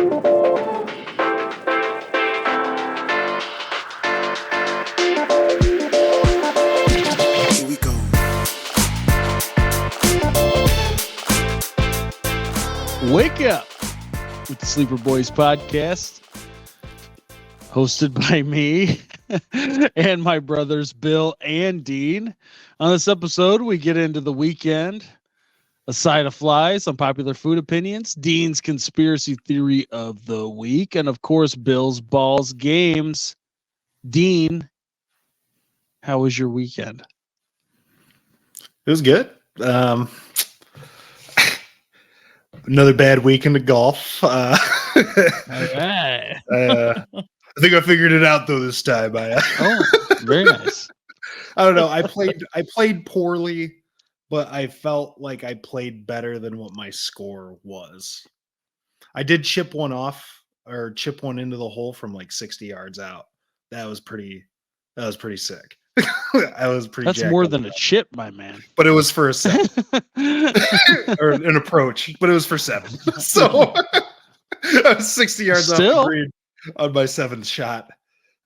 Here we go. Wake up with the Sleeper Boys podcast, hosted by me and my brothers Bill and Dean. On this episode, we get into the weekend, a side of flies, unpopular food opinions, Dean's conspiracy theory of the week, and of course, Bill's balls games. Dean, how was your weekend? It was good. Another bad weekend of golf. All right. I think I figured it out though this time. Oh, very nice. I don't know. I played poorly, but I felt like I played better than what my score was. I did chip one into the hole from like 60 yards out. That was pretty sick. I was pretty. That's more than a chip, my man. But it was for a 7 or an approach, but it was for 7. So I was 60 yards off the green on my 7th shot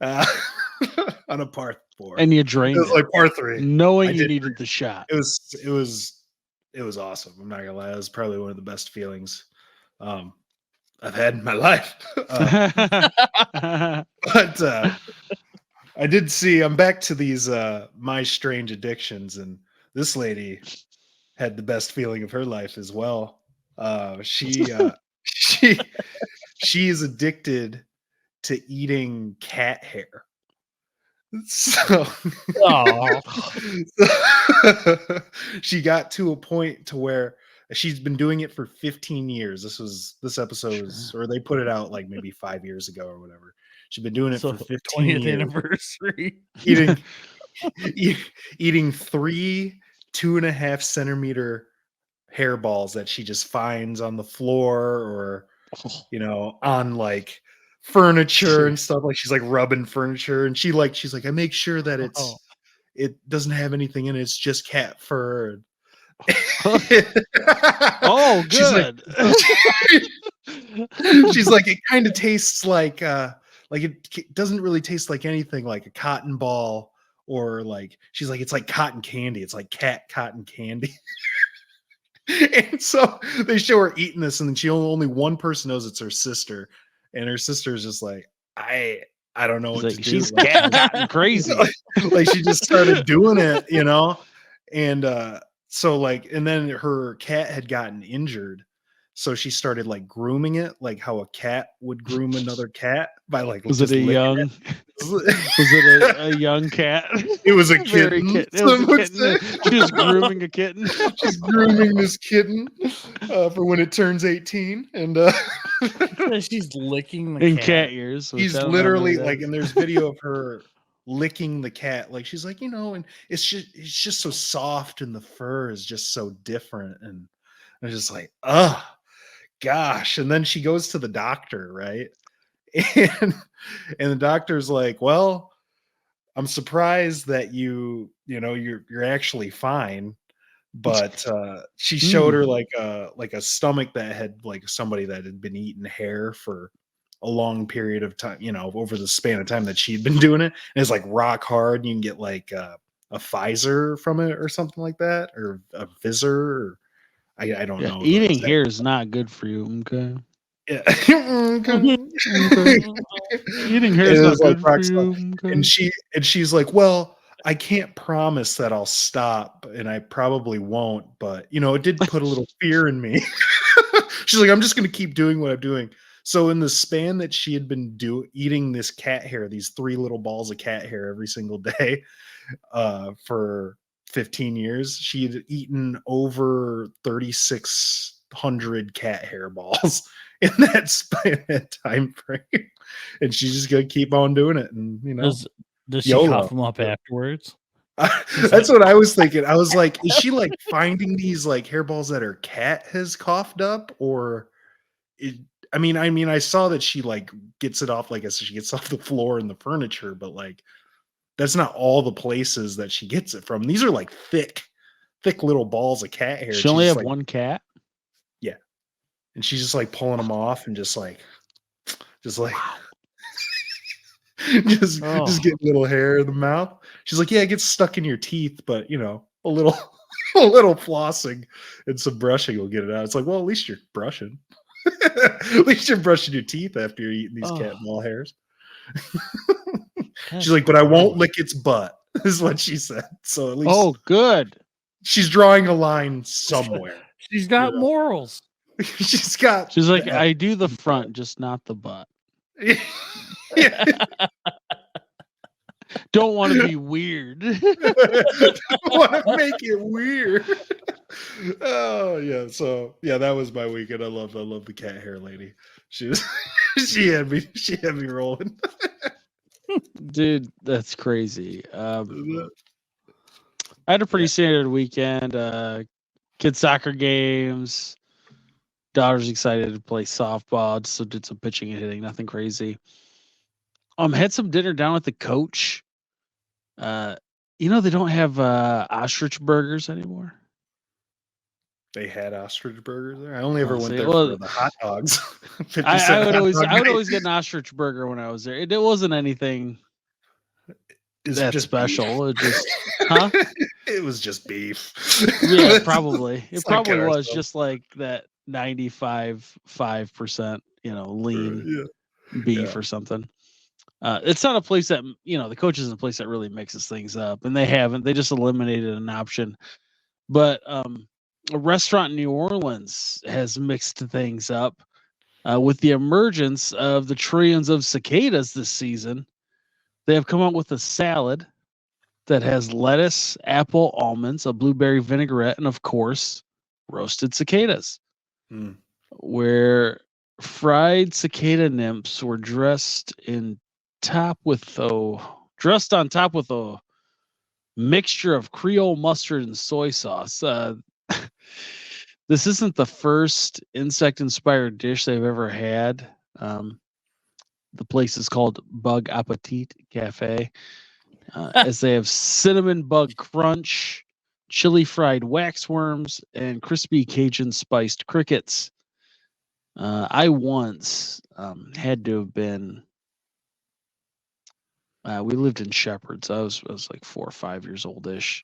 on a par 4. And you drained it. Was like par 3. Knowing you needed the shot. It was awesome. I'm not gonna lie. It was probably one of the best feelings I've had in my life. But I did see, I'm back to these my strange addictions, and this lady had the best feeling of her life as well. She is addicted to eating cat hair. So, she got to a point to where she's been doing it for 15 years. This episode was, or they put it out like maybe 5 years ago or whatever. She's been doing it for 15 20th years. Anniversary. Eating 3 2.5 centimeter hairballs that she just finds on the floor or on like furniture and stuff. Like she's like rubbing furniture, and she's like, I make sure that it doesn't have anything in it. It's just cat fur. Oh, good. She's like, it kind of tastes like it doesn't really taste like anything like a cotton ball, or like she's like, it's like cotton candy. It's like cat cotton candy. And so they show her eating this, and then only one person knows it's her sister, and her sister is just like, I don't know what to do. She's cat cotton crazy. Like she just started doing it, and so like, and then her cat had gotten injured. So she started like grooming it, like how a cat would groom another cat by like. Was it a young cat? It was a kitten. It was a kitten. She was grooming a kitten. She's grooming this kitten for when it turns 18, and she's licking the cat ears. He's literally like, and there's video of her licking the cat, like she's like, and it's just so soft, and the fur is just so different, and I'm just like, gosh. And then she goes to the doctor, right? And the doctor's like, well, I'm surprised that you're actually fine. But she showed her like a stomach that had like somebody that had been eating hair for a long period of time, over the span of time that she'd been doing it. And it's like rock hard. And you can get like a Pfizer from it or something like that, or a Visor, or I don't know. Eating hair is not good for you. Okay. Yeah. Eating hair is not good for you. Okay. And she's like, well, I can't promise that I'll stop, and I probably won't, but it did put a little fear in me. She's like, I'm just going to keep doing what I'm doing. So in the span that she had been eating this cat hair, these 3 little balls of cat hair every single day, for 15 years, she had eaten over 3,600 cat hair balls in that time frame, and she's just gonna keep on doing it. And does she cough them up afterwards? That's what I was thinking. I was like, is she like finding these like hairballs that her cat has coughed up, or I saw that she like gets it off, like I said, she gets off the floor and the furniture, but like that's not all the places that she gets it from. These are like thick little balls of cat hair. She only have one cat? Yeah. And she's just like pulling them off and just like just like Wow. just Oh. get little hair in the mouth. She's like, yeah, it gets stuck in your teeth, but you know, a little a little flossing and some brushing will get it out. It's like, well, at least you're brushing. At least you're brushing your teeth after you're eating these cat ball hairs. She's like, but I won't lick its butt, is what she said. So at least good. she's drawing a line somewhere. She's got morals. She's got. She's like, I do the front, just not the butt. Yeah. Don't want to be weird. Don't want to make it weird. Oh yeah. So yeah, that was my weekend. I love the cat hair lady. She was she had me rolling. Dude, that's crazy. I had a pretty standard weekend. Kids soccer games. Daughter's excited to play softball, so did some pitching and hitting, nothing crazy. Had some dinner down with the coach. You know, they don't have ostrich burgers anymore. They had ostrich burgers there. I only ever went see, there well, for the hot dogs. I would always get an ostrich burger when I was there. It wasn't anything that special. It just, huh? It was just beef. Yeah, probably. It Let's not probably kid was ourselves. just like that 95.5%, lean beef Yeah. or something. It's not a place that, the coach isn't a place that really mixes things up, and they haven't. They just eliminated an option. But a restaurant in New Orleans has mixed things up with the emergence of the trillions of cicadas this season. They have come up with a salad that has lettuce, apple, almonds, a blueberry vinaigrette, and of course, roasted cicadas. Where fried cicada nymphs were dressed on top with a mixture of Creole mustard and soy sauce. This isn't the first insect-inspired dish they've ever had. The place is called Bug Appetit Cafe, as they have cinnamon bug crunch, chili fried waxworms, and crispy Cajun spiced crickets. I once had to have been. We lived in Shepherd, so I was like 4 or 5 years oldish.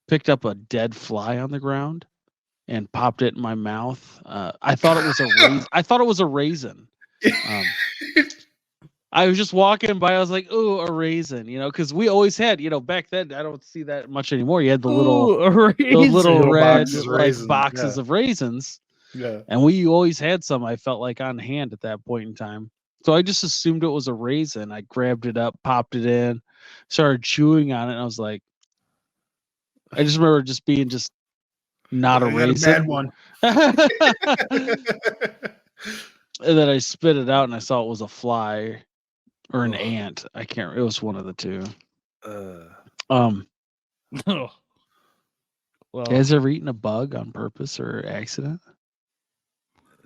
Picked up a dead fly on the ground and popped it in my mouth. I thought it was a raisin. I thought it was a raisin. I was just walking by. I was like, "Ooh, a raisin," because we always had, back then. I don't see that much anymore. You had the little red boxes of raisins. Yeah, and we always had some. I felt like on hand at that point in time. So I just assumed it was a raisin. I grabbed it up, popped it in, started chewing on it, and I was like, I just remember just being just not a raisin. A bad one. And then I spit it out, and I saw it was a fly or an ant. I can't. It was one of the two. Well, you guys ever eaten a bug on purpose or accident?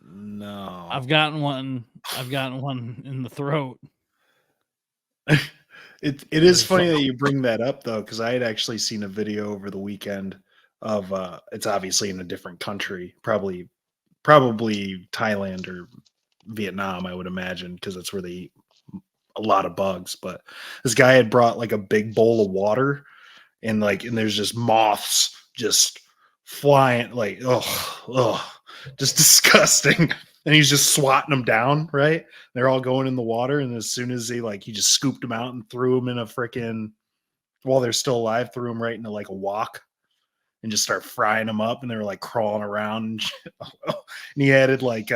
No, I've gotten one in the throat. It is funny that you bring that up though, because I had actually seen a video over the weekend of it's obviously in a different country, probably Thailand or Vietnam, I would imagine, because that's where they eat a lot of bugs. But this guy had brought like a big bowl of water, and there's just moths just flying, like just disgusting. And he's just swatting them down, right? They're all going in the water, and as soon as he just scooped them out and threw them in a freaking, while they're still alive, threw them right into like a wok and just start frying them up, and they were like crawling around. And he added like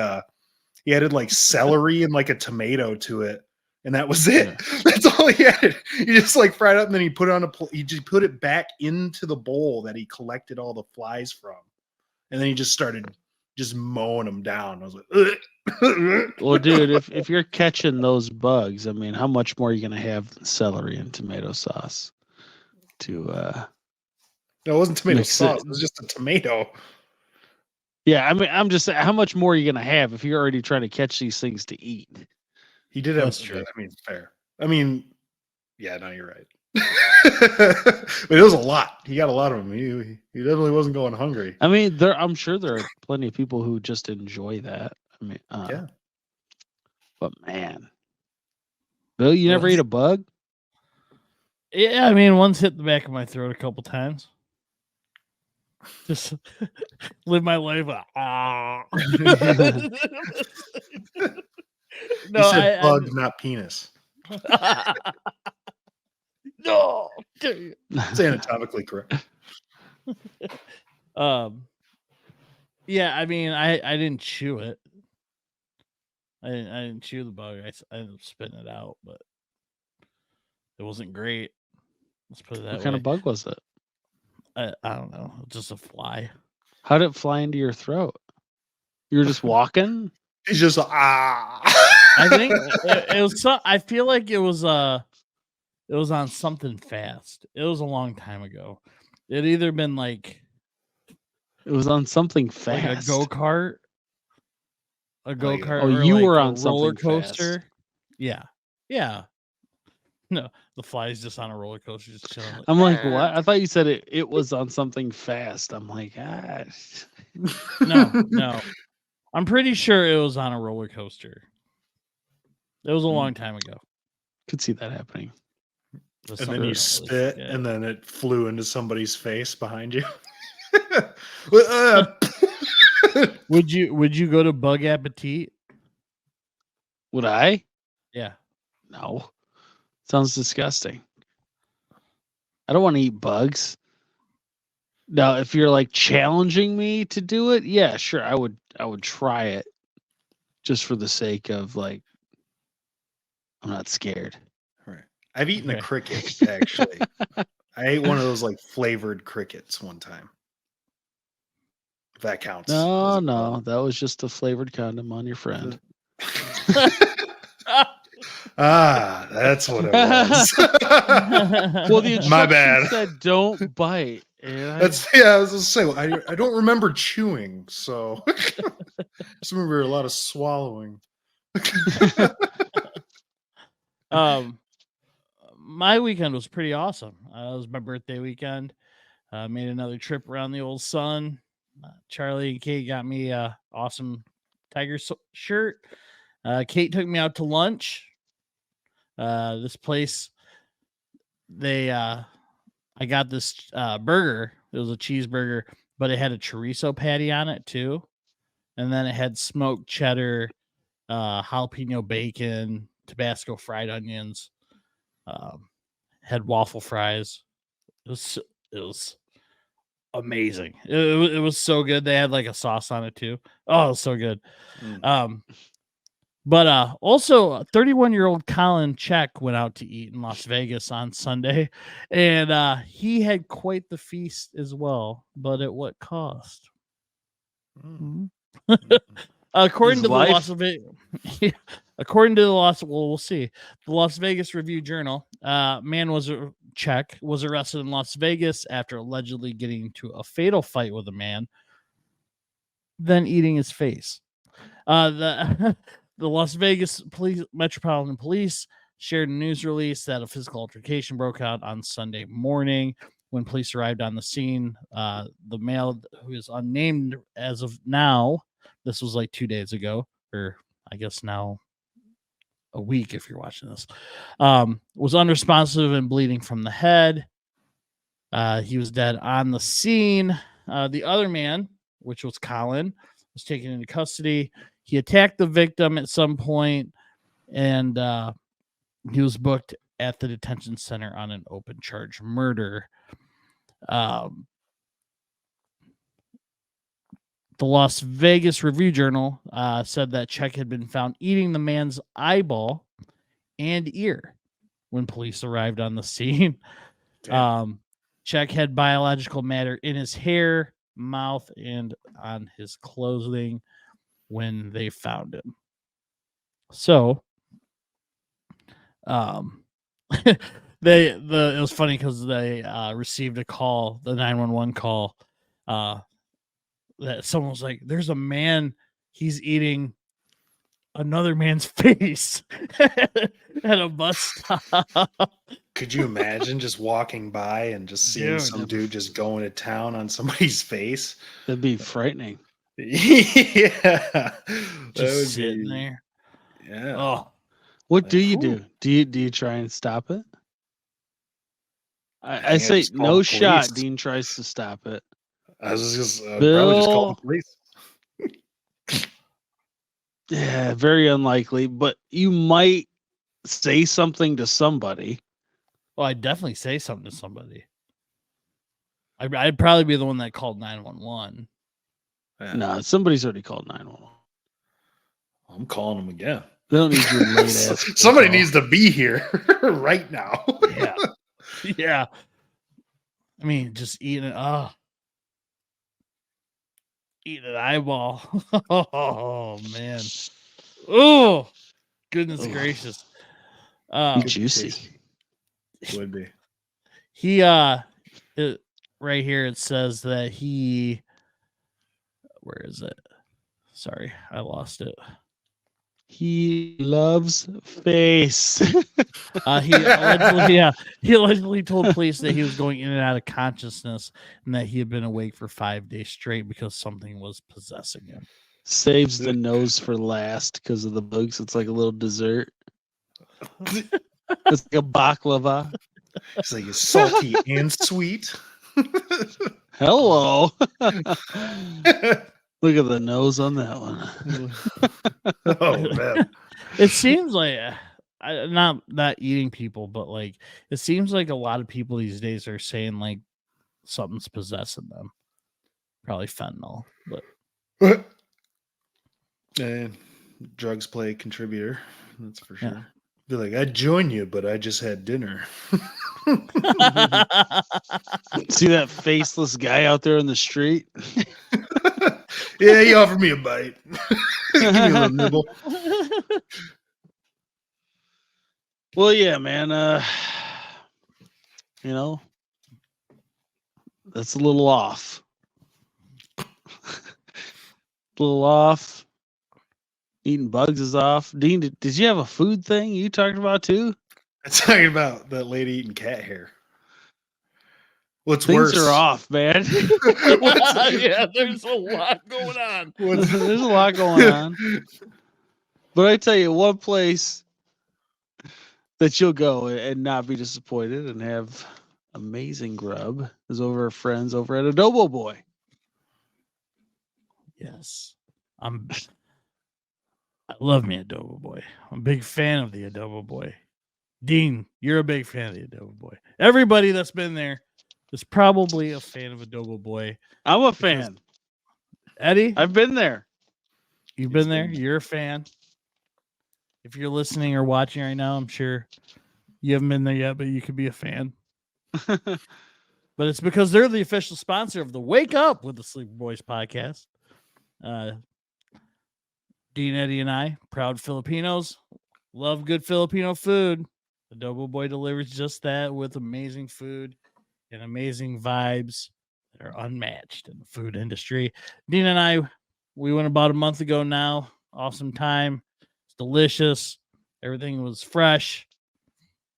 celery and like a tomato to it, and that was it. Yeah. That's all he added. He just like fried it up, and then he put it on he just put it back into the bowl that he collected all the flies from, and then he just started just mowing them down. I was like, ugh. Well, dude, if you're catching those bugs, I mean, how much more are you gonna have than celery and tomato sauce? No, it wasn't tomato sauce. It was just a tomato. Yeah, I mean, I'm just saying, how much more are you gonna have if you're already trying to catch these things to eat? He did have. That's true. I mean, fair. I mean, yeah, no, you're right. But it was a lot. He got a lot of them. He definitely wasn't going hungry. I mean, I'm sure there are plenty of people who just enjoy that. I mean, yeah. But man, Bill, you never ate a bug? Yeah, I mean, one's hit the back of my throat a couple times. Just live my life. No, you said bug, not penis. No, it's anatomically correct. Yeah, I mean, I didn't chew it. I didn't chew the bug. I ended up spitting it out, but it wasn't great. Let's put it that way. What kind of bug was it? I don't know. Just a fly. How did it fly into your throat? You were just walking? He's just I think it was. I feel like it was on something fast. It was a long time ago. It either been like it was on something fast, like a go-kart. A go-kart. Oh, or you like were on a something roller coaster. fast. Yeah. No, the fly's just on a roller coaster, just chilling. I'm like, what? I thought you said it was on something fast. I'm like, No. I'm pretty sure it was on a roller coaster. It was a long time ago. Could see that happening. And then you spit, and then it flew into somebody's face behind you. Would you go to Bug Appetit? Would I? Yeah. No. Sounds disgusting. I don't want to eat bugs. Now, if you're like challenging me to do it, yeah, sure, I would try it just for the sake of like I'm not scared. Right. I've eaten a cricket actually. I ate one of those like flavored crickets one time. If that counts. No, that was just a flavored condom on your friend. That's what it was. Well, the My bad. instructions said don't bite. I was gonna say I don't remember chewing, so I just remember a lot of swallowing. My weekend was pretty awesome. It was my birthday weekend. Made another trip around the old sun. Charlie and Kate got me a awesome Tiger shirt. Kate took me out to lunch. This place, I got this burger. It was a cheeseburger, but it had a chorizo patty on it too. And then it had smoked cheddar, jalapeno bacon, Tabasco fried onions, had waffle fries. It was amazing. It was so good. They had like a sauce on it too. Oh, it was so good. But also 31-year-old Colin Check went out to eat in Las Vegas on Sunday, and he had quite the feast as well. But at what cost? According to the Las Vegas, we'll see. The Las Vegas Review-Journal, man was arrested in Las Vegas after allegedly getting into a fatal fight with a man, then eating his face. The Las Vegas Metropolitan Police shared a news release that a physical altercation broke out on Sunday morning. When police arrived on the scene, the male, who is unnamed as of now, this was like 2 days ago, or I guess now a week if you're watching this, was unresponsive and bleeding from the head. He was dead on the scene. The other man, which was Colin, was taken into custody. He attacked the victim at some point, and he was booked at the detention center on an open charge murder. The Las Vegas Review-Journal said that Check had been found eating the man's eyeball and ear when police arrived on the scene. Check had biological matter in his hair, mouth, and on his clothing when they found him. So, it was funny because they received a call, the 911 call, that someone was like, "There's a man, he's eating another man's face at a bus stop." Could you imagine just walking by and just seeing some dude just going to town on somebody's face? That'd be frightening. Yeah, just sitting there. Yeah. Oh, What do you Whew. do? Do you try and stop it? I think I say just call no the shot. police. Dean tries to stop it. I was just probably just call the Bill, police. yeah, very unlikely. But you might say something to somebody. well, I'd definitely say something to somebody. I'd probably be the one that called 911. Yeah. No, somebody's already called 911. I'm calling them again. They don't need your late ass. Somebody call. needs to be here right now. Yeah. Yeah. I mean, just eating it. Oh, eating an eyeball. Oh, man. Oh, goodness Ugh. gracious. Could be Juicy. tasty. Would be. He, right here, it says that he, where is it? Sorry, I lost it. He loves face. He allegedly told police that he was going in and out of consciousness and that he had been awake for 5 days straight because something was possessing him. Saves the nose for last because of the bugs. It's like a little dessert. It's like a baklava. It's like it's salty and sweet. Hello. Look at the nose on that one. Oh man. It seems like not eating people, but like it seems like a lot of people these days are saying like something's possessing them. Probably fentanyl, but And drugs play a contributor. That's for sure. Yeah. Be like, I'd join you, but I just had dinner. See that faceless guy out there in the street? Yeah, he offered me a bite. Give me a little nibble. Well, yeah, man. You know, that's a little off. A little off. Eating bugs is off. Dean, did you have a food thing you talked about too? I'm talking about that lady eating cat hair. What's Things worse? are off, man. Yeah, there's a lot going on. There's a lot going on. But I tell you, one place that you'll go and not be disappointed and have amazing grub is over our friends over at Adobo Boy. Yes. I love me Adobo Boy. I'm a big fan of the Adobo Boy. Dean, you're a big fan of the Adobo Boy. Everybody that's been there is probably a fan of Adobo Boy. I'm a fan. Eddie, I've been there. you've been there. You're a fan. If you're listening or watching right now, I'm sure you haven't been there yet, but you could be a fan. But it's because they're the official sponsor of the Wake Up with the Sleeper Boys podcast. Dean, Eddie, and I, proud Filipinos, love good Filipino food. Adobo Boy delivers just that with amazing food and amazing vibes that are unmatched in the food industry. Dean and I, we went about a month ago now. Awesome time. It's delicious. Everything was fresh.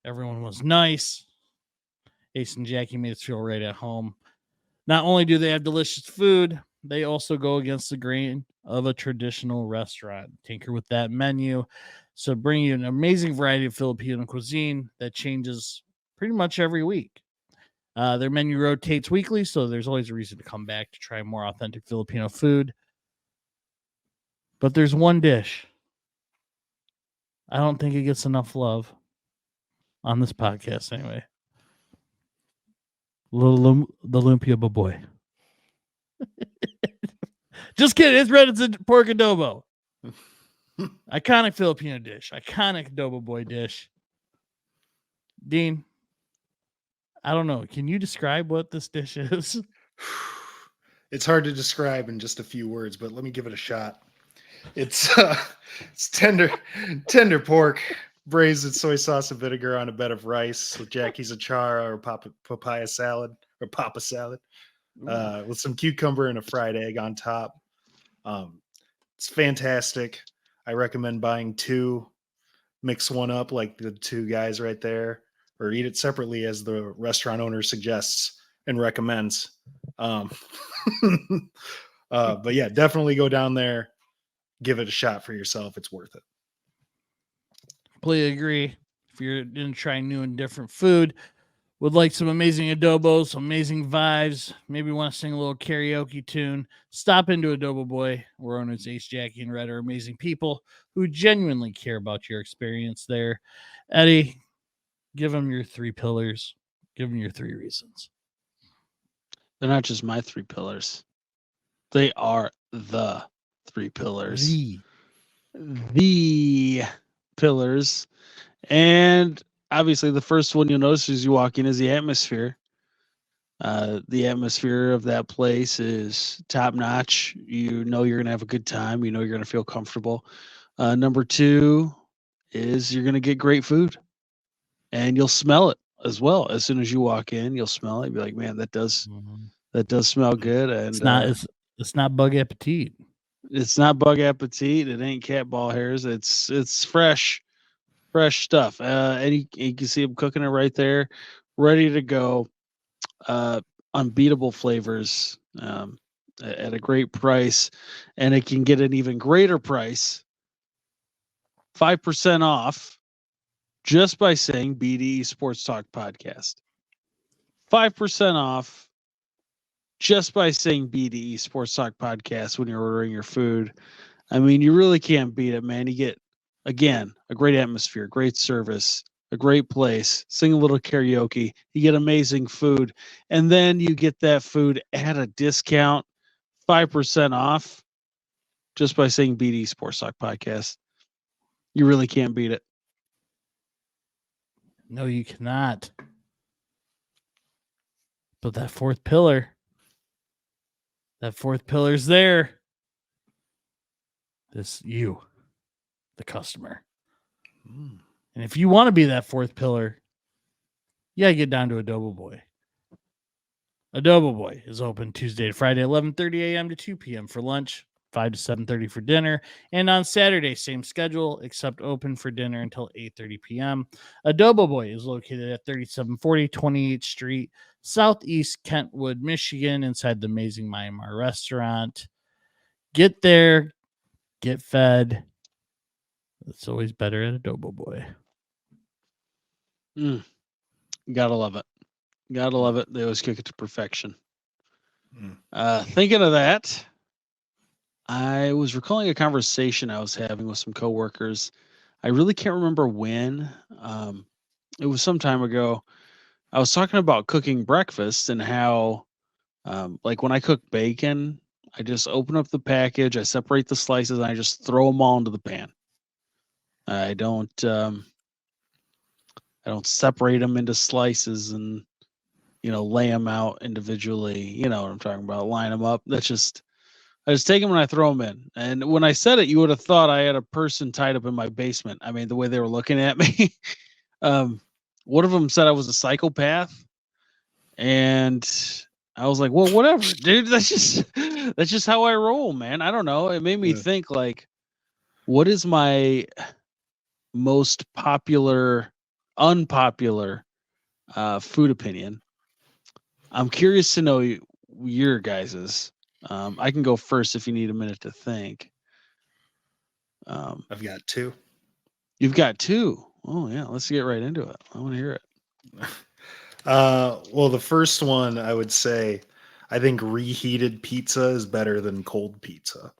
Everyone was nice. Ace and Jackie made us feel right at home. Not only do they have delicious food, they also go against the grain of a traditional restaurant. Tinker with that menu. So bring you an amazing variety of Filipino cuisine that changes pretty much every week. Their menu rotates weekly, so there's always a reason to come back to try more authentic Filipino food. But there's one dish I don't think it gets enough love on this podcast anyway. The lumpia boy. Just kidding. It's Reddit's pork adobo. Iconic Filipino dish. Iconic adobo boy dish. Dean, I don't know. Can you describe what this dish is? It's hard to describe in just a few words, but let me give it a shot. It's tender pork braised in soy sauce and vinegar on a bed of rice with Jackie's achara or papaya salad or papa salad with some cucumber and a fried egg on top. It's fantastic. I recommend buying two, mix one up like the two guys right there, or eat it separately as the restaurant owner suggests and recommends. But yeah, definitely go down there, give it a shot for yourself. It's worth it. Completely agree. If you're going to try new and different food, would like some amazing adobos, some amazing vibes, maybe want to sing a little karaoke tune, stop into Adobo Boy, where owners Ace, Jackie, and Red are amazing people who genuinely care about your experience there. Eddie, give them your 3 pillars. Give them your 3 reasons. They're not just my 3 pillars. They are the 3 pillars. The pillars. And obviously the first one you'll notice as you walk in is the atmosphere. The atmosphere of that place is top notch. You know you're going to have a good time. You know you're going to feel comfortable. Number 2 is you're going to get great food. And you'll smell it as well. As soon as you walk in, you'll smell it. You'll be like, man, that does smell good. And it's not bug appetit. It's not bug appetit. It ain't cat ball hairs. It's fresh stuff. And you can see them cooking it right there, ready to go. Unbeatable flavors at a great price, and it can get an even greater price, 5% off, just by saying BDE Sports Talk Podcast. 5% off just by saying BDE Sports Talk Podcast when you're ordering your food. I mean, you really can't beat it, man. You get, again, a great atmosphere, great service, a great place, sing a little karaoke, you get amazing food, and then you get that food at a discount, 5% off, just by saying BDE Sports Talk Podcast. You really can't beat it. No, you cannot. But that fourth pillar's there. This you, the customer. And if you want to be that fourth pillar, you gotta get down to Adobo Boy. Adobo Boy is open Tuesday to Friday, 11:30 a.m. to 2 p.m. for lunch, 5 to 7:30 for dinner, and on Saturday, same schedule, except open for dinner until 8:30 p.m. Adobo Boy is located at 3740 28th Street, Southeast Kentwood, Michigan, inside the amazing Myanmar restaurant. Get there, get fed. It's always better at Adobo Boy. Gotta love it. Gotta love it. They always cook it to perfection. Thinking of that, I was recalling a conversation I was having with some coworkers. I really can't remember when. It was some time ago. I was talking about cooking breakfast and how, like when I cook bacon, I just open up the package, I separate the slices, and I just throw them all into the pan. I don't separate them into slices and lay them out individually. You know what I'm talking about? Line them up. I just take them and I throw them in. And when I said it, you would have thought I had a person tied up in my basement. I mean, the way they were looking at me. One of them said I was a psychopath, and I was like, well, whatever, dude. That's just how I roll, man. I don't know. It made me think, like, what is my most unpopular food opinion? I'm curious to know your guys's. I can go first if you need a minute to think. I've got 2. You've got 2. Oh yeah, let's get right into it. I want to hear it. Well, the first one I would say, I think reheated pizza is better than cold pizza,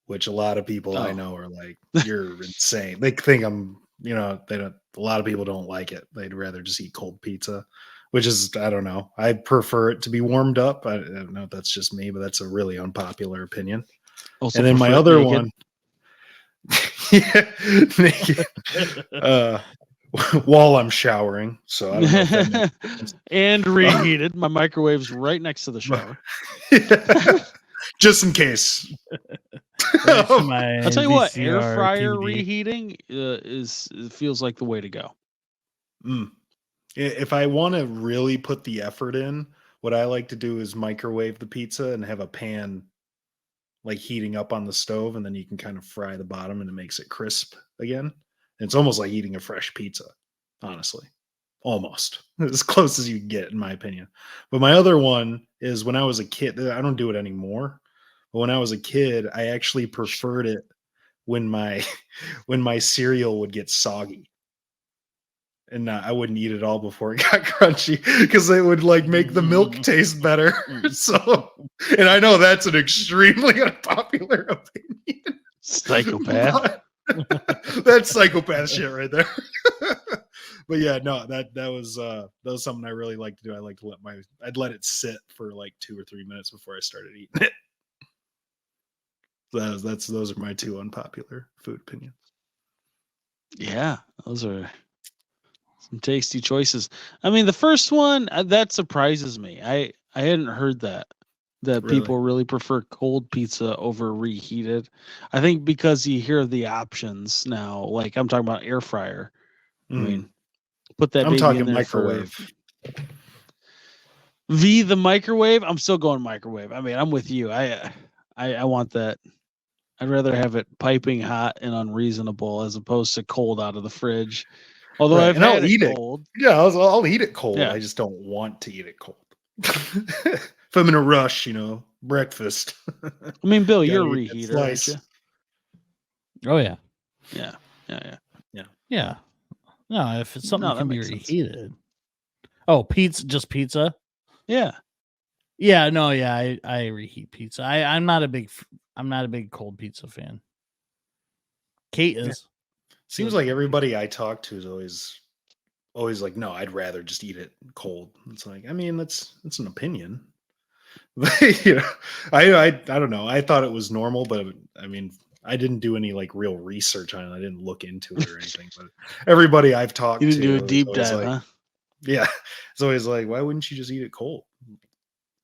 which a lot of people I know are like, you're insane. They think I'm, a lot of people don't like it. They'd rather just eat cold pizza, which is, I don't know. I prefer it to be warmed up. I don't know if that's just me, but that's a really unpopular opinion. Also, and then my other one, naked, while I'm showering. So I don't know if that makes sense. And reheated. My microwave's right next to the shower. Just in case. I'll tell you what, air fryer TV. Reheating feels like the way to go. If I want to really put the effort in, what I like to do is microwave the pizza and have a pan like heating up on the stove, and then you can kind of fry the bottom and it makes it crisp again. And it's almost like eating a fresh pizza, honestly. Almost as close as you can get, in my opinion. But my other one is, when I was a kid, I don't do it anymore. But when I was a kid, I actually preferred it when my when my cereal would get soggy. And I wouldn't eat it all before it got crunchy because it would like make the milk taste better. So, and I know that's an extremely unpopular opinion. Psychopath. That's psychopath shit right there. But yeah, no, that was something I really like to do. I like to I'd let it sit for like 2 or 3 minutes before I started eating it. Those are my 2 unpopular food opinions. Yeah, those are some tasty choices. I mean, the first one that surprises me. I hadn't heard that Really? people really prefer cold pizza over reheated. I think because you hear the options now, like I'm talking about air fryer. I mean, put that I'm baby talking in there microwave. the microwave. I'm still going microwave. I mean, I'm with you. I want that. I'd rather have it piping hot and unreasonable as opposed to cold out of the fridge. Although Right, I've and I'll had it eat it. cold. Yeah, I'll eat it cold. Yeah. I just don't want to eat it cold. If I'm in a rush, breakfast. I mean, Bill, Gotta you're a eat that reheater, aren't slice. you? Oh yeah. Yeah. No, if it's something No, that can that be makes sense. reheated. Oh, just pizza. Yeah. Yeah, no, yeah, I reheat pizza. I'm not a big cold pizza fan. Kate is. Seems like everybody I talk to is always like, no, I'd rather just eat it cold. It's like, I mean, that's an opinion. I don't know. I thought it was normal, but I mean, I didn't do any like real research on it. I didn't look into it or anything. But everybody I've talked You to didn't do a is deep always dive, like, huh? yeah, it's always like, why wouldn't you just eat it cold?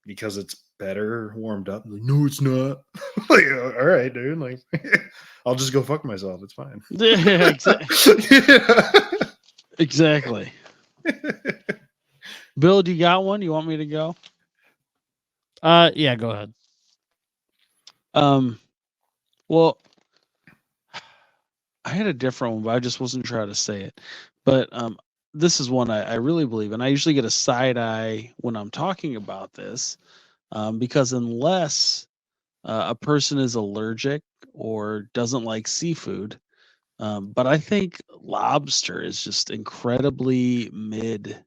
Because it's better warmed up. Like, no, it's not. Like, all right, dude. Like, I'll just go fuck myself. It's fine. Yeah, exactly. Bill, do you got one? You want me to go? Yeah, go ahead. Well, I had a different one, but I just wasn't sure how to say it. But this is one I really believe, and I usually get a side eye when I'm talking about this, because unless a person is allergic or doesn't like seafood, but I think lobster is just incredibly mid,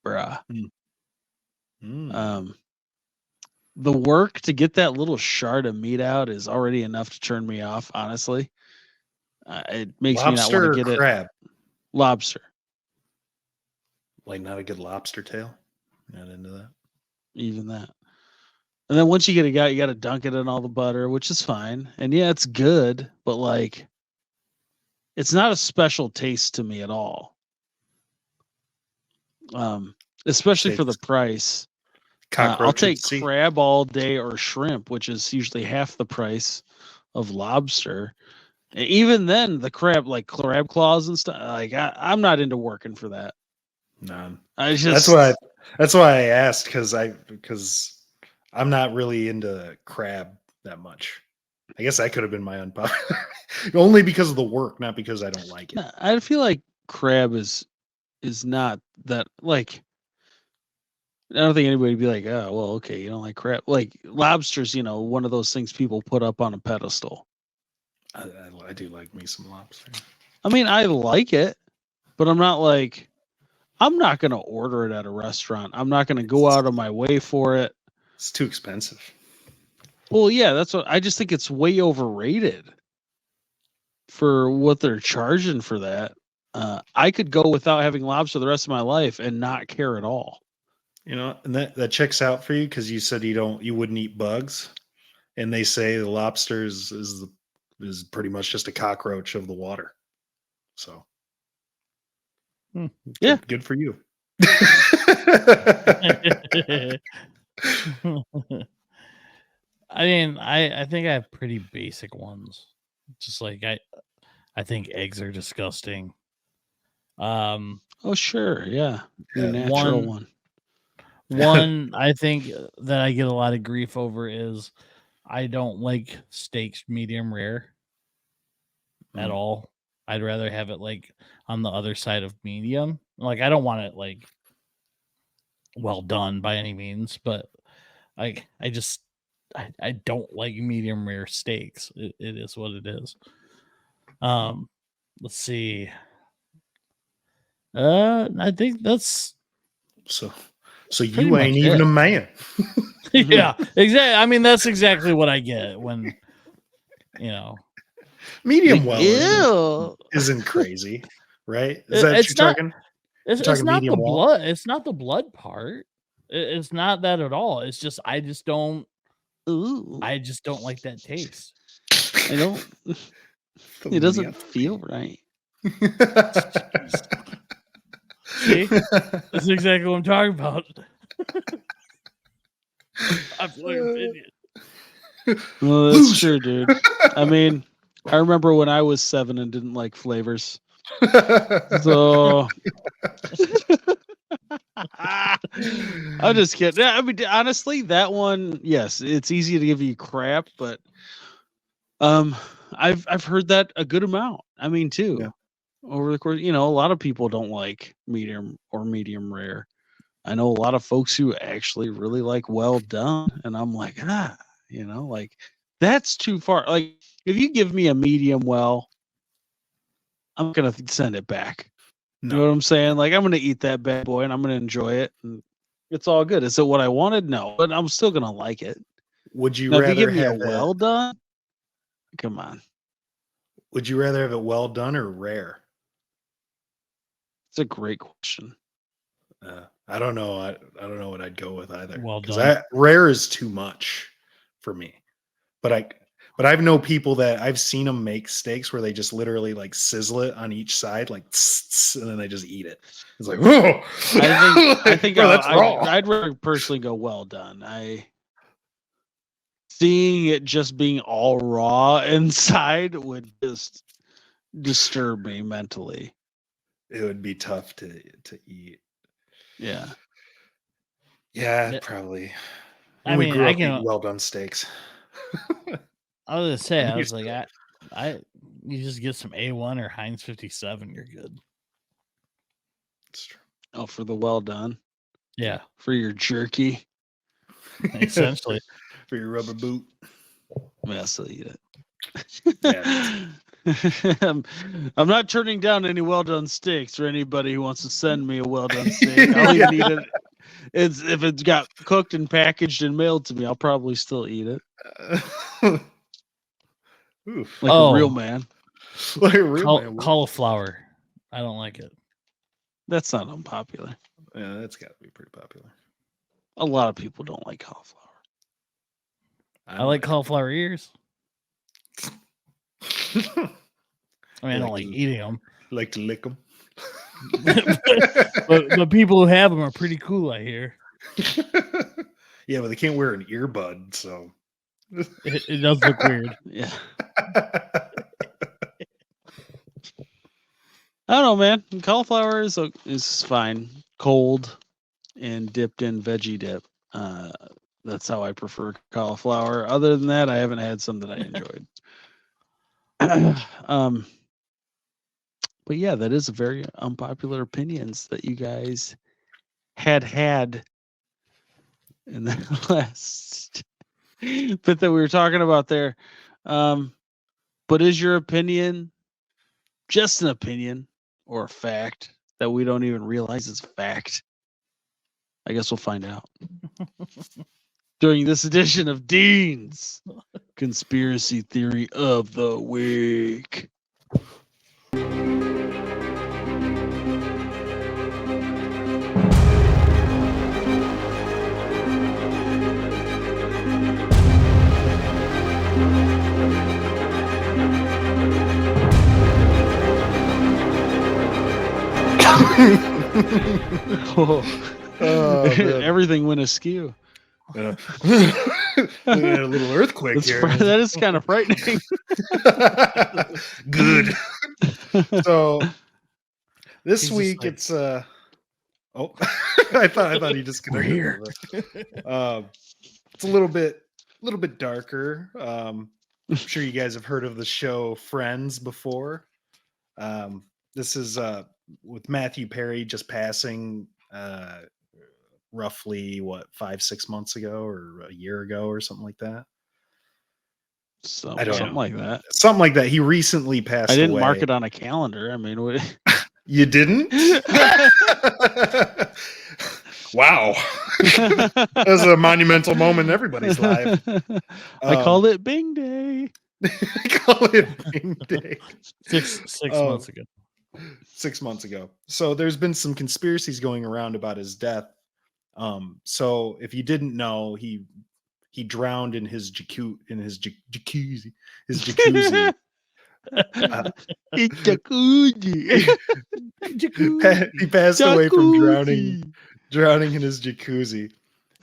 bruh. The work to get that little shard of meat out is already enough to turn me off, honestly. It makes me not want Lobster to or get crab? lobster. Like not a good lobster tail? Not into that. Even that. And then once you get it out, you got to dunk it in all the butter, which is fine. And yeah, it's good, but like, it's not a special taste to me at all. Especially for the price. I'll take crab all day or shrimp, which is usually half the price of lobster. And even then, the crab, like crab claws and stuff, like I'm not into working for that. None. I just that's why I asked because I'm not really into crab that much. I guess that could have been my unpopular, only because of the work, not because I don't like it. I feel like crab is not that like. I don't think anybody would be like, oh, well, okay, you don't like crab. Like lobster's, one of those things people put up on a pedestal. I do like me some lobster. I mean, I like it, but I'm not going to order it at a restaurant. I'm not going to go out of my way for it. It's too expensive. Well, yeah, that's what I just think it's way overrated for what they're charging for that. I could go without having lobster the rest of my life and not care at all. And that checks out for you because you said you wouldn't eat bugs, and they say the lobster is pretty much just a cockroach of the water. So, yeah, good for you. I mean, I think I have pretty basic ones. Just like I think eggs are disgusting. Oh sure, yeah. Your natural one. One I think that I get a lot of grief over is I don't like steaks medium rare at all. I'd rather have it like on the other side of medium. Like I don't want it like well done by any means, but I don't like medium rare steaks. It is what it is. Let's see. I think that's So pretty you much ain't even it. a man. Yeah, exactly. I mean, that's exactly what I get when, Medium well Ew. isn't crazy, right? Is that what it's you're not. talking? It's You're talking not the medium well? blood. It's not the blood part. It's not that at all. It's just I just don't Ooh. like that taste. I don't. The It doesn't milk. feel right. See, that's exactly what I'm talking about. Unpopular opinion. Well, that's true, dude. I mean, I remember when I was 7 and didn't like flavors. So I'm just kidding. I mean, honestly, that one, yes, it's easy to give you crap, but I've heard that a good amount. I mean, too, Yeah. over the course, a lot of people don't like medium or medium rare. I know a lot of folks who actually really like well done, and I'm like, like that's too far. Like, if you give me a medium well, I'm gonna send it back. You know what No. I'm saying? Like, I'm gonna eat that bad boy and I'm gonna enjoy it, and it's all good. Is it what I wanted? No, but I'm still gonna like it. Would you Now, if you rather give me a have it? well done, come on, Would you rather have it well done or rare? it's a great question. I don't know. I don't know what I'd go with either. Well Because done. rare is too much for me. But I've know people that I've seen them make steaks where they just literally like sizzle it on each side, like and then they just eat it. It's like, whoa! I think Bro, that's raw. I'd rather personally go well done. Seeing it just being all raw inside would just disturb me mentally. It would be tough to eat. Yeah. Yeah, Yeah. probably. I And we mean, grew I up can. eating well done steaks. I was gonna say, I'm I was used like, to I you just get some A1 or Heinz 57, you're good. It's true. Oh, for the well done. Yeah, For your jerky. essentially. For your rubber boot. I still eat it. Yeah. I'm not turning down any well done steaks for anybody who wants to send me a well done steak. I'll even eat it. If it's got cooked and packaged and mailed to me, I'll probably still eat it. Oof. Like a real man. Like a real man. Cauliflower. I don't like it. That's not unpopular. Yeah, that's got to be pretty popular. A lot of people don't like cauliflower. I like cauliflower ears. I mean, I don't like eating them. Like to lick them. but people who have them are pretty cool, I hear. Yeah, but they can't wear an earbud, so it does look weird. Yeah. I don't know, man. Cauliflower is fine, cold and dipped in veggie dip. That's how I prefer cauliflower. Other than that, I haven't had some that I enjoyed. But yeah, that is a very unpopular opinions that you guys had in the last bit that we were talking about there. But is your opinion just an opinion or a fact that we don't even realize is a fact? I guess we'll find out during this edition of Dean's Conspiracy Theory of the Week. Everything went askew. we had a little earthquake here. That is kind of frightening. Good. So this He's week like, it's oh I thought he just we're here. It's a little bit darker. I'm sure you guys have heard of the show Friends before. This is with Matthew Perry just passing roughly 5-6 months ago or a year ago or something like that. I don't something know. like that. Something like that. He recently passed I away. didn't mark it on a calendar. I mean, what... You didn't? Wow. That's a monumental moment in everybody's life. I called it Bing Day. I call it Bing Day. 6 months ago. 6 months ago. So there's been some conspiracies going around about his death. So if you didn't know, he drowned in his jacuzzi. His jacuzzi. It's jacuzzi. He passed away from drowning in his jacuzzi.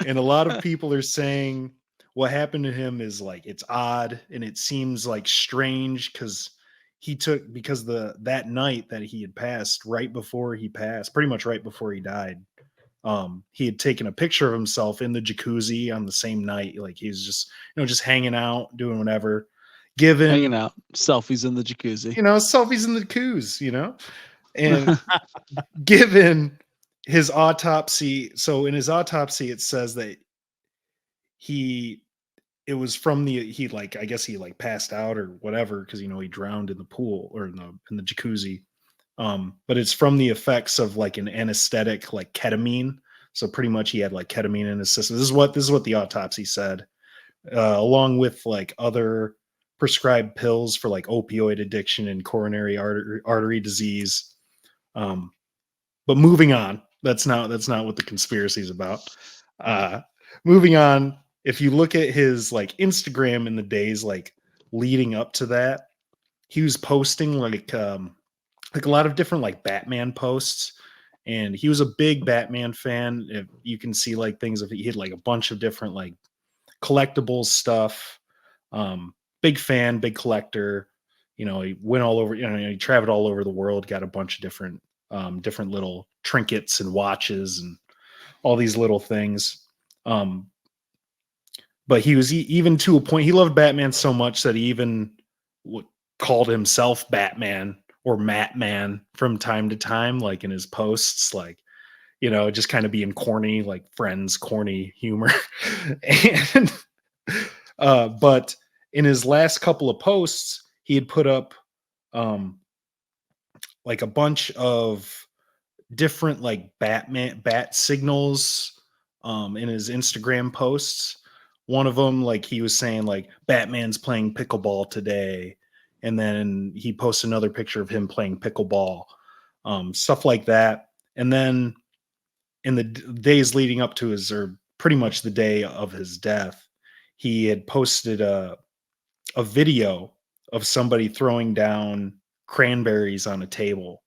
And a lot of people are saying what happened to him is like it's odd and it seems like strange because that night that he had passed, right before he passed, pretty much right before he died, he had taken a picture of himself in the jacuzzi on the same night. Like he was just, just hanging out, doing whatever. Hanging out, selfies in the jacuzzi. Selfies in the jacuzzi, and given his autopsy. So in his autopsy, it says that it was from I guess he passed out or whatever, because he drowned in the pool or in the jacuzzi. But it's from the effects of like an anesthetic, like ketamine. So pretty much he had like ketamine in his system. This is what the autopsy said, along with like other prescribed pills for like opioid addiction and coronary artery disease. But moving on, that's not what the conspiracy is about. Moving on, if you look at his like Instagram in the days like leading up to that, he was posting like a lot of different like Batman posts, and he was a big Batman fan. If you can see like things, he had like a bunch of different like collectibles stuff. Big fan, big collector. He went all over. He traveled all over the world, got a bunch of different little trinkets and watches and all these little things. But he was even to a point, he loved Batman so much that he even called himself Batman or Matman from time to time, like in his posts, like, just kind of being corny, like Friends corny humor. And but in his last couple of posts, he had put up like a bunch of different like bat signals in his Instagram posts. One of them, like he was saying like Batman's playing pickleball today, and then he posted another picture of him playing pickleball, stuff like that. And then in the days leading up to or pretty much the day of his death, he had posted a video of somebody throwing down cranberries on a table.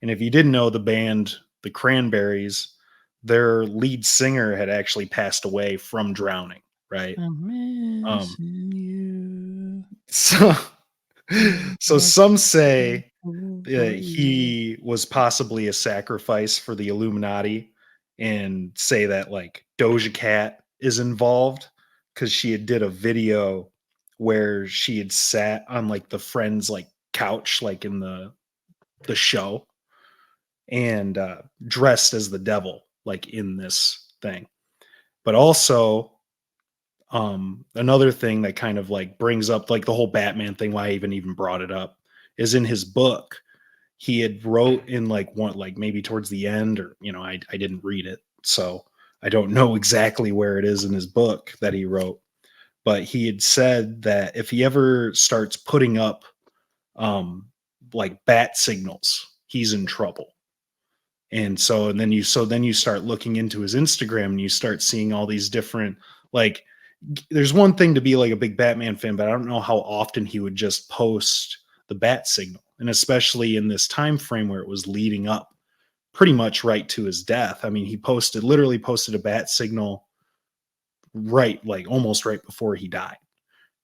And if you didn't know, the band, the Cranberries, their lead singer had actually passed away from drowning, right? I'm missing you. So some say that he was possibly a sacrifice for the Illuminati, and say that like Doja Cat is involved because she had did a video where she had sat on like the Friends like couch, like in the show, and dressed as the devil, like in this thing. But also, another thing that kind of like brings up like the whole Batman thing, why I even brought it up, is in his book, he had wrote in like maybe towards the end, or I didn't read it, so I don't know exactly where it is in his book that he wrote, but he had said that if he ever starts putting up like bat signals, he's in trouble. And then you start looking into his Instagram and you start seeing all these different, like, there's one thing to be like a big Batman fan, but I don't know how often he would just post the bat signal. And especially in this time frame where it was leading up pretty much right to his death. I mean, he literally posted a bat signal like almost right before he died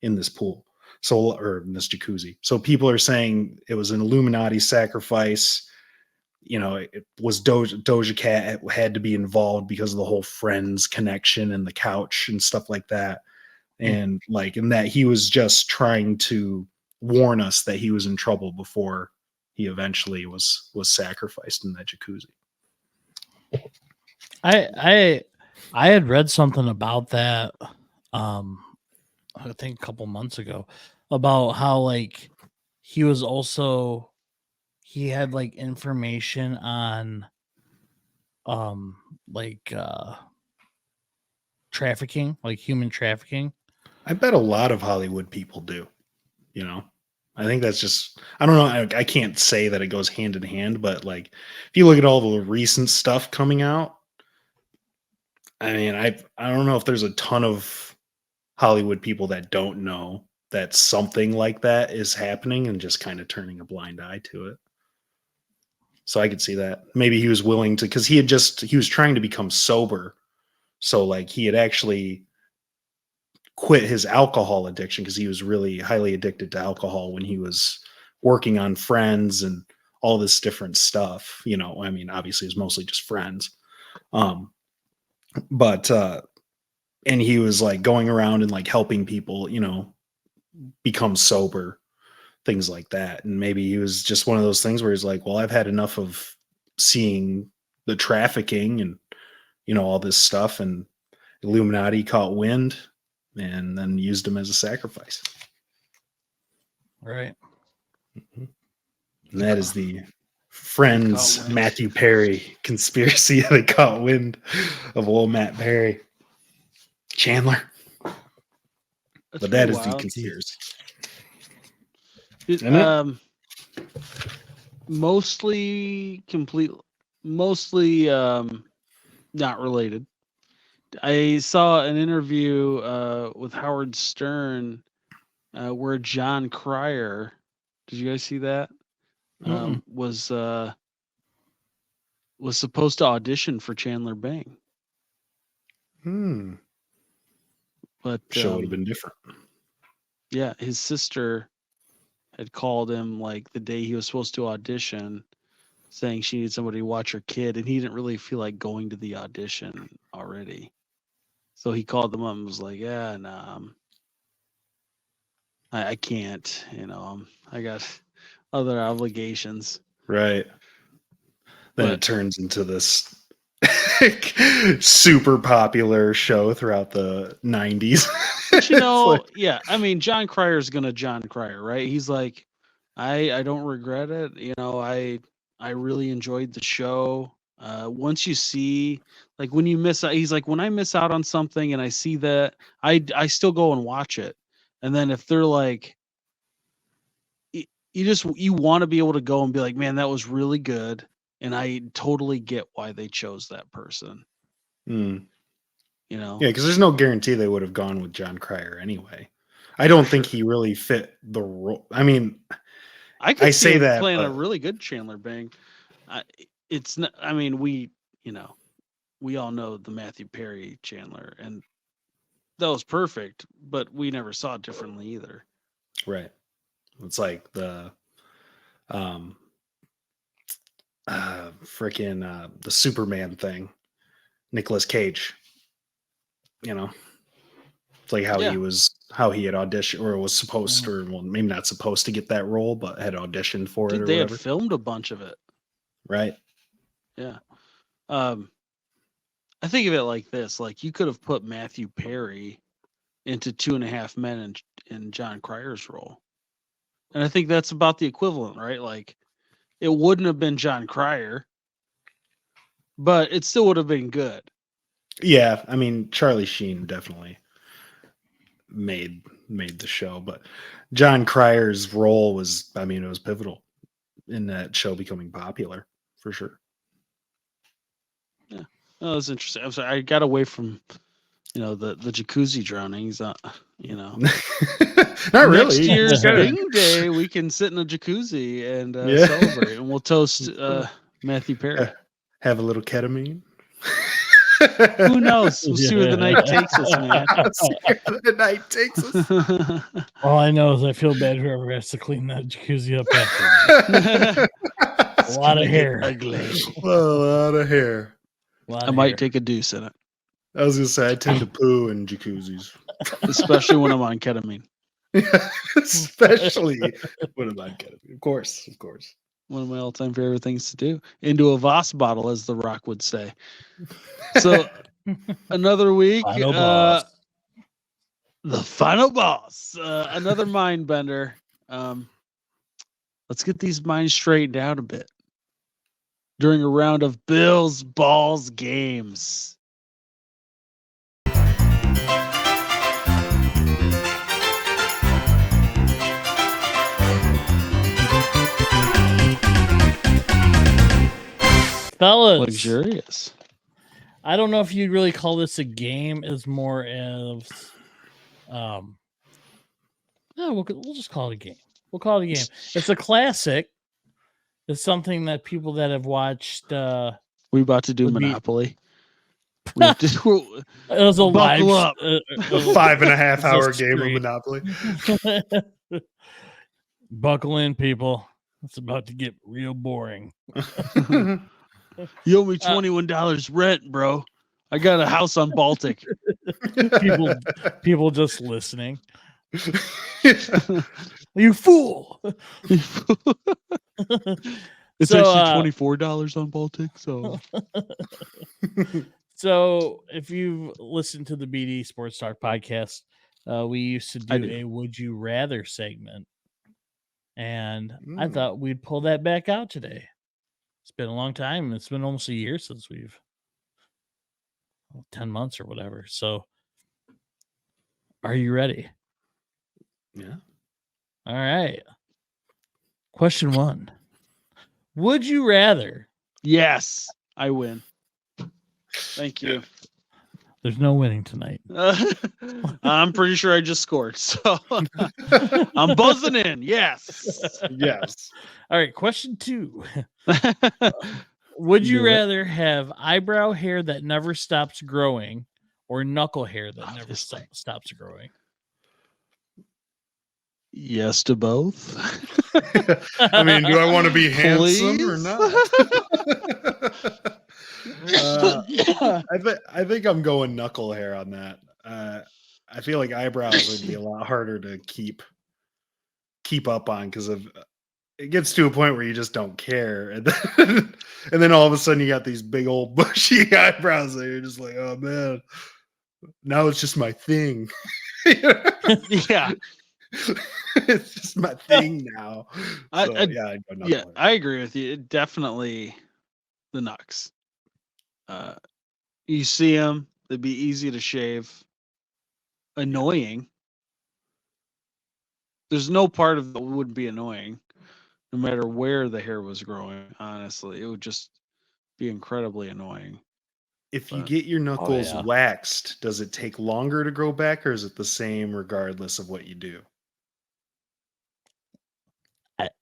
in this pool. So, or in this jacuzzi. So people are saying it was an Illuminati sacrifice. It was Doja Cat had to be involved because of the whole Friends connection and the couch and stuff like that. And that he was just trying to warn us that he was in trouble before he eventually was sacrificed in that jacuzzi. I had read something about that I think a couple months ago, about how like he had like information on like trafficking, like human trafficking. I bet a lot of Hollywood people do. You know, I think that's just, I don't know. I can't say that it goes hand in hand, but like if you look at all the recent stuff coming out, I mean, I don't know if there's a ton of Hollywood people that don't know that something like that is happening and just kind of turning a blind eye to it. So I could see that. Maybe he was willing to, because he was trying to become sober. So like he had actually quit his alcohol addiction because he was really highly addicted to alcohol when he was working on Friends and all this different stuff. You know, I mean, obviously it's mostly just Friends. But and he was like going around and like helping people, you know, become sober, things like that. And maybe he was just one of those things where he's like, well, I've had enough of seeing the trafficking and, you know, all this stuff, and Illuminati caught wind and then used him as a sacrifice. Right. And that is the Friends Matthew Perry conspiracy. They caught wind of old Matt Perry. Chandler. But that is the conspiracy. Mostly not related. I saw an interview with Howard Stern where John Cryer, did you guys see that? Was supposed to audition for Chandler Bing. But show would have been different. Yeah, his sister had called him like the day he was supposed to audition, saying she needed somebody to watch her kid, and he didn't really feel like going to the audition already. So he called them up and was like, "Yeah, no, I can't. You know, I got other obligations." Right. Then it turns into this super popular show throughout the 90s. But you know, yeah, I mean, John Cryer's gonna John Cryer, right? He's like, I don't regret it. You know, I really enjoyed the show. Once you see, like, when you miss out, he's like, when I miss out on something and I see that, I still go and watch it. And then if they're like, you want to be able to go and be like, man, that was really good, and I totally get why they chose that person. You know, yeah, because there's no guarantee they would have gone with John Cryer anyway. I don't think he really fit the role. I mean, I say that playing a really good Chandler Bing. It's not. I mean, we all know the Matthew Perry Chandler, and that was perfect. But we never saw it differently either. Right. It's like the freaking the Superman thing, Nicolas Cage. You know, it's like how he had auditioned, or was supposed to, or well, maybe not supposed to get that role, but had auditioned for it. Or they whatever. Had filmed a bunch of it. Right. Yeah. I think of it like this: like you could have put Matthew Perry into 2.5 Men in John Cryer's role, and I think that's about the equivalent, right? Like it wouldn't have been John Cryer, but it still would have been good. Yeah, I mean, Charlie Sheen definitely made the show, but John Cryer's role was, I mean, it was pivotal in that show becoming popular for sure. Yeah, that was interesting. I'm sorry, I got away from the jacuzzi drownings. You know, not really. Next year's Bing Day, we can sit in a jacuzzi and celebrate, and we'll toast Matthew Perry. Have a little ketamine. Who knows? We'll see where the night takes us, man. The night takes us. All I know is I feel bad whoever has to clean that jacuzzi up after. A lot of hair. Ugly. A lot of hair. I might take a deuce in it. I was gonna say I tend to poo in jacuzzis, especially when I'm on ketamine. Especially when I'm on ketamine. Of course. One of my all-time favorite things to do. Into a Voss bottle, as The Rock would say. So another week. The final boss. Another mind bender. Let's get these minds straightened out a bit. During a round of Bills Balls games. Fellas, Luxurious. I don't know if you'd really call this a game, as more of no, we'll just call it a game. We'll call it a game. It's a classic. It's something that people that have watched We about to do would be- Monopoly. We have to, it was a live Buckle up. A 5.5 hour It's game of great. Monopoly. Buckle in, people. It's about to get real boring. you owe me $21 rent, bro. I got a house on Baltic. People just listening. You fool. It's So, actually $24 on Baltic. So So if you've listened to the BD Sports Talk podcast, we used to I do do. a Would You Rather segment. And I Mm. thought we'd pull that back out today. It's been a long time. It's been almost a year since 10 months or whatever. So are you ready? Yeah. All right. Question 1. Would you rather? yes, I win. Thank you. There's no winning tonight. I'm pretty sure I just scored. So I'm buzzing in. Yes. Yes. All right. Question 2. Would you Do it. rather have eyebrow hair that never stops growing or knuckle hair that never Obviously. stops growing? Yes to both. I mean, do I want to be handsome or Please? not? I think I'm going knuckle hair on that. I feel like eyebrows would be a lot harder to keep up on because of it gets to a point where you just don't care, and then all of a sudden you got these big old bushy eyebrows that you're just like, oh man, now it's just my thing. Yeah. It's just my thing now. I- So, I- yeah, I'd go knuckle Yeah, hair. I agree with you. It definitely the Nux. You see them, they'd be easy to shave. Annoying. There's no part of it that wouldn't be annoying, no matter where the hair was growing. Honestly, it would just be incredibly annoying. If you But- get your knuckles yeah. waxed, does it take longer to grow back, or is it the same regardless of what you do?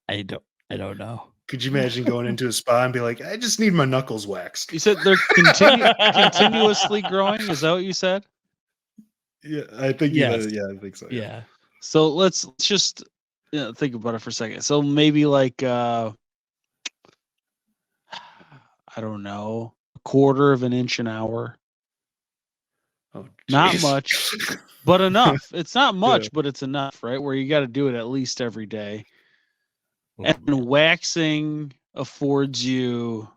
I don't know. Could you imagine going into a spa and be like, I just need my knuckles waxed? You said they're continuously growing. Is that what you said? Yeah, I think Yes. I think so. Yeah. So let's just think about it for a second. So maybe like I don't know, a quarter of an inch an hour. Oh, Not jeez. much, but enough. It's not much, Yeah. but it's enough, right? Where you got to do it at least every day. Oh, And man. waxing affords you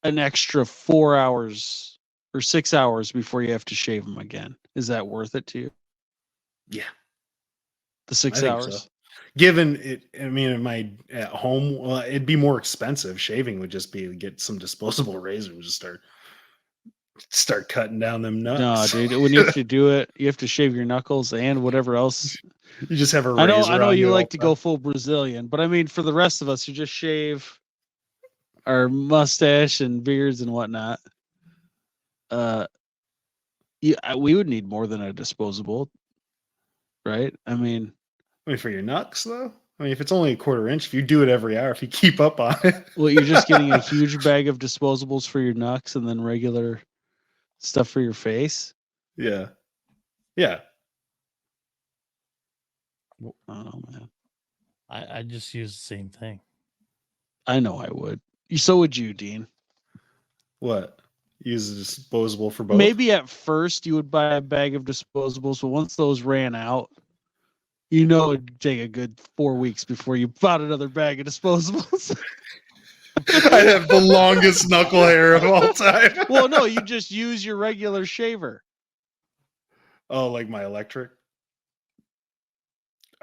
an extra 4 hours or 6 hours before you have to shave them again. Is that worth it to you? Yeah. The 6 I think hours? so. Given it, I mean, at home, well, it'd be more expensive. Shaving would just be to get some disposable razor and just start cutting down them No, nuts. dude. When you have to do it, you have to shave your knuckles and whatever else. You just have a I razor. know on you all like to the go time. full Brazilian, but I mean, for the rest of us, you just shave our mustache and beards and whatnot. We would need more than a disposable, right? I mean, For your knucks, though? I mean, if it's only a quarter inch, if you do it every hour, if you keep up on it. well, you're just getting a huge bag of disposables for your knucks and then regular stuff for your face. Yeah. Yeah. I don't know, man. I just use the same thing. I know I would. So would you, Dean. What? Use a disposable for both? Maybe at first you would buy a bag of disposables, but once those ran out, it'd take a good 4 weeks before you bought another bag of disposables. I have the longest knuckle hair of all time. Well, no, you just use your regular shaver. Oh, like my electric.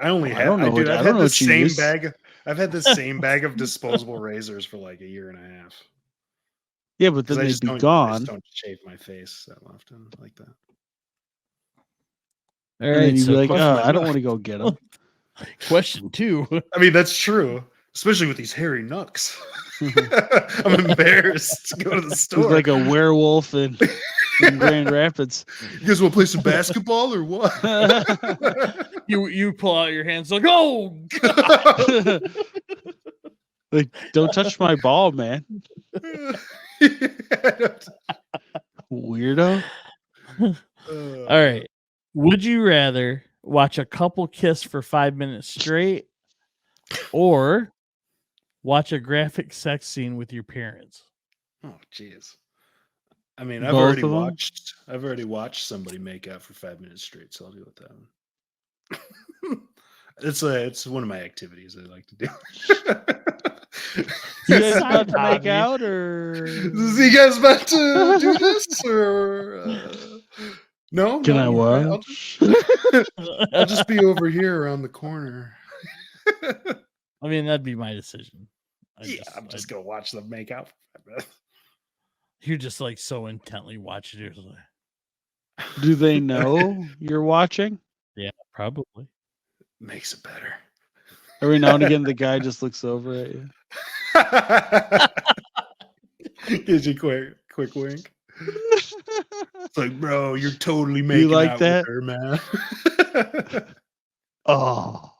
I only I have. don't know Dude, what- I I've don't had know the what you same use. bag. I've had the same bag of disposable razors for like a year and a half. Yeah, but Because then I they'd just be don't. I gone, just don't shave my face that often like that. All and then right, you'd be so like, question, "Oh, I don't want to go get them." question 2. I mean, that's true, especially with these hairy knucks. I'm embarrassed to go to the Look store. like a werewolf in Grand Rapids. You guys want to play some basketball or what? You pull out your hands like, oh, Like, don't touch my ball, man. Weirdo. all right. Would you rather watch a couple kiss for 5 minutes straight, or watch a graphic sex scene with your parents? Oh, jeez. I mean, I've Both already of 'em? watched. I've already watched somebody make out for 5 minutes straight, so I'll deal with that one. It's one of my activities I like to do. You guys Side about to make hobby. out, or Is you guys about to do this or no? can I no, watch? I'll just be over here around the corner. I mean, that'd be my decision. I'm just gonna watch them make out. You're just like so intently watching it. Like, Do they know you're watching? yeah, probably. Makes it better. Every now and again, the guy just looks over at you. Gives you quick wink. It's like, bro, you're totally making like out that? with her, man. Oh.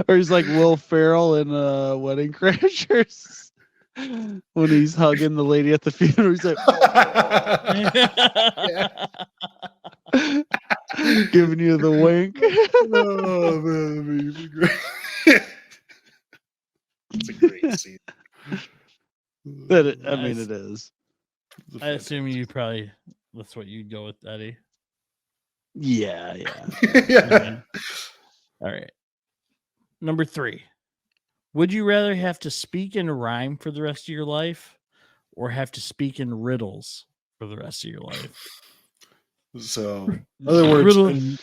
Or he's like Will Ferrell in Wedding Crashers when he's hugging the lady at the funeral. He's like, giving you the wink. Oh man, that'd be great. It's a great scene. I mean, it is. I assume you probably that's what you'd go with, Eddie. Yeah. Yeah. All right. Number 3. Would you rather have to speak in rhyme for the rest of your life, or have to speak in riddles for the rest of your life? So, in other words,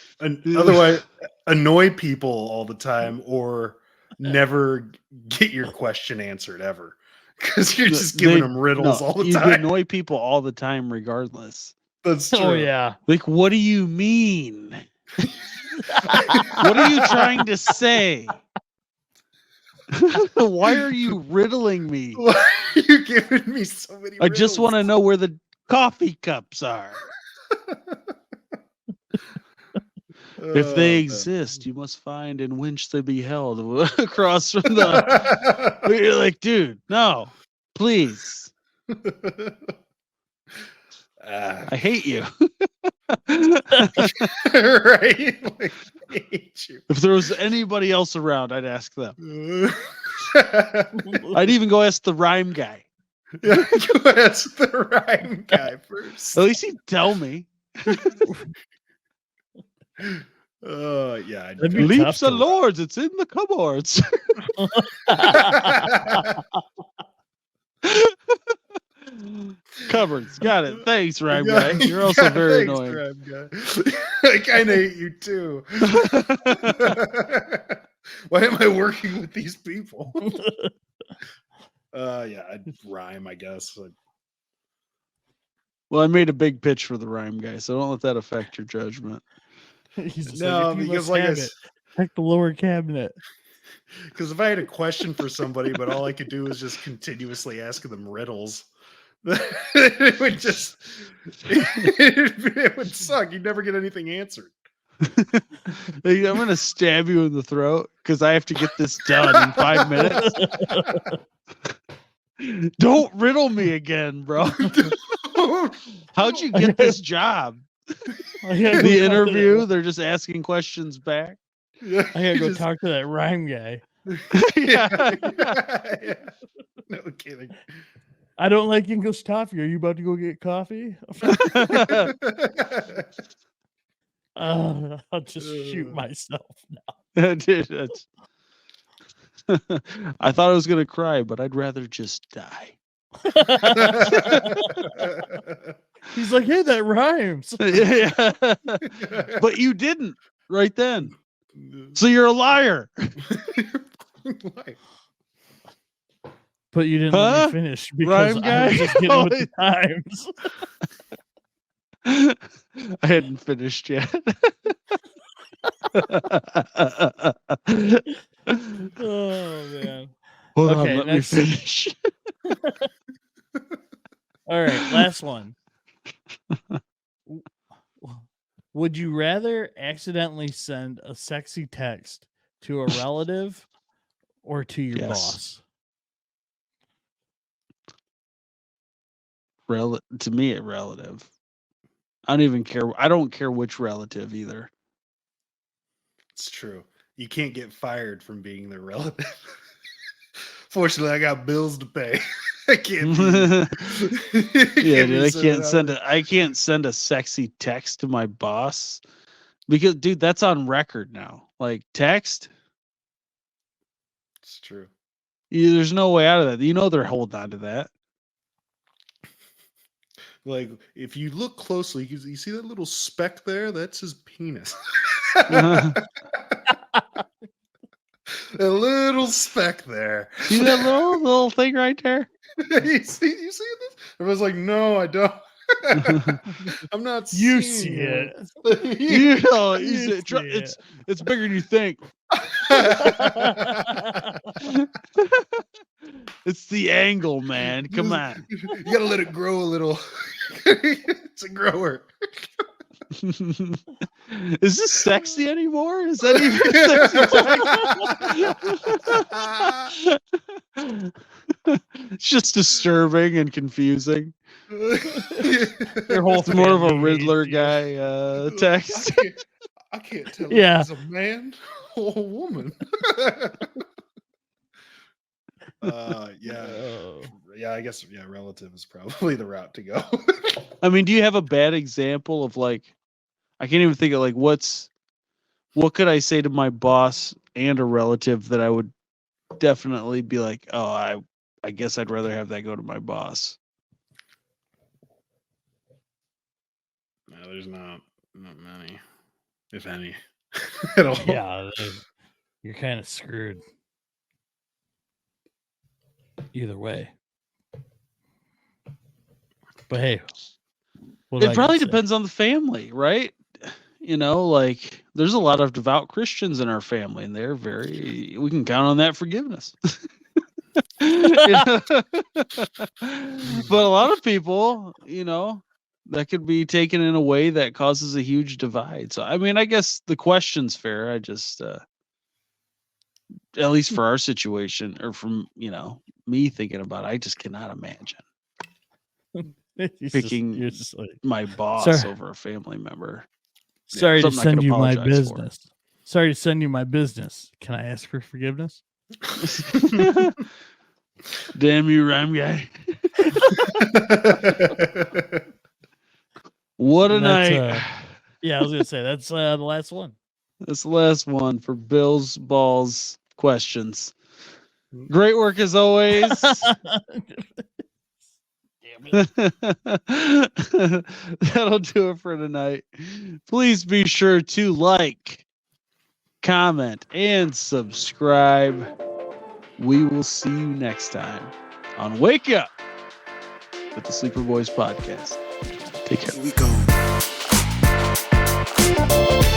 otherwise annoy people all the time, or never get your question answered ever, because you're just giving them riddles all the you time. annoy people all the time, regardless. That's true. Oh yeah. Like, what do you mean? What are you trying to say? Why are you riddling me? Why are you giving me so many? I just want to know where the coffee cups are. If they exist, you must find in which they be held across from the. You're like, dude, no, please. I hate you. Right? Like, I hate you. If there was anybody else around, I'd ask them. I'd even go ask the rhyme guy. Yeah, go ask the rhyme guy first. At least he'd tell me. Yeah. That'd be Leaps tough and to- lords, it's in the cupboards. Cupboards, got it. Thanks, rhyme guy. You're also very annoying. Rhyme guy. I kind of hate you too. Why am I working with these people? Yeah, I'd rhyme, I guess. Well, I made a big pitch for the rhyme guy, so don't let that affect your judgment. He's just No, if you because must like I have it, check the lower cabinet. Because if I had a question for somebody, but all I could do was just continuously ask them riddles, it would just it would suck. You'd never get anything answered. I'm gonna stab you in the throat because I have to get this done in 5 minutes. Don't riddle me again, bro. How'd you get this job? The interview, they're just asking questions back. Yeah, I gotta go talk to that rhyme guy. Yeah. Yeah. No kidding. I don't like English toffee. Are you about to go get coffee? I'll just shoot myself now. Dude, that's... I thought I was gonna cry, but I'd rather just die. He's like, hey, that rhymes. Yeah. But you didn't right then. So you're a liar. But you didn't let me finish because Rhyme I guy? was just getting with the times. I hadn't finished yet. Oh man. Hold Okay, on, let me finish. All right, last one. Would you rather accidentally send a sexy text to a relative or to your boss? To me, a relative. I don't even care. I don't care which relative either. It's true. You can't get fired from being their relative. Fortunately, I got bills to pay. I can't. Yeah, dude, I can't send a sexy text to my boss because, dude, that's on record now. Like text. It's true. There's no way out of that. You know they're holding on to that. Like, if you look closely, you see that little speck there? That's his penis. A little speck there. See that little thing right there? you see this? Everyone's like, no, I don't. I'm not. You see it. You know, it's bigger than you think. It's the angle, man. Come on. You gotta let it grow a little. It's a grower. Is this sexy anymore? Is that even sexy? It's just disturbing and confusing. Your whole It's more of a Riddler guy text. I can't tell if Yeah. he's a man or a woman. Yeah, I guess relative is probably the route to go. I mean, do you have a bad example of like, I can't even think of like what could I say to my boss and a relative that I would definitely be like, oh, I guess I'd rather have that go to my boss. No, there's not many, if any, at all. Yeah, you're kind of screwed. Either way. But hey, it probably depends on the family, right? You know, like there's a lot of devout Christians in our family, and we can count on that forgiveness. But a lot of people, that could be taken in a way that causes a huge divide. So, I mean, I guess the question's fair. I just, at least for our situation, or from, me thinking about it, I just cannot imagine picking my boss over a family member. Sorry to send you my business. Sorry to send you my business. Can I ask for forgiveness? Damn you, rhyme guy. What a night. Yeah, I was gonna say that's the last one. That's the last one for Bill's Balls questions. Great work as always. That'll do it for tonight. Please be sure to like, comment, and subscribe. We will see you next time on Wake Up with the Sleeper Boys podcast. Take care. Here we go.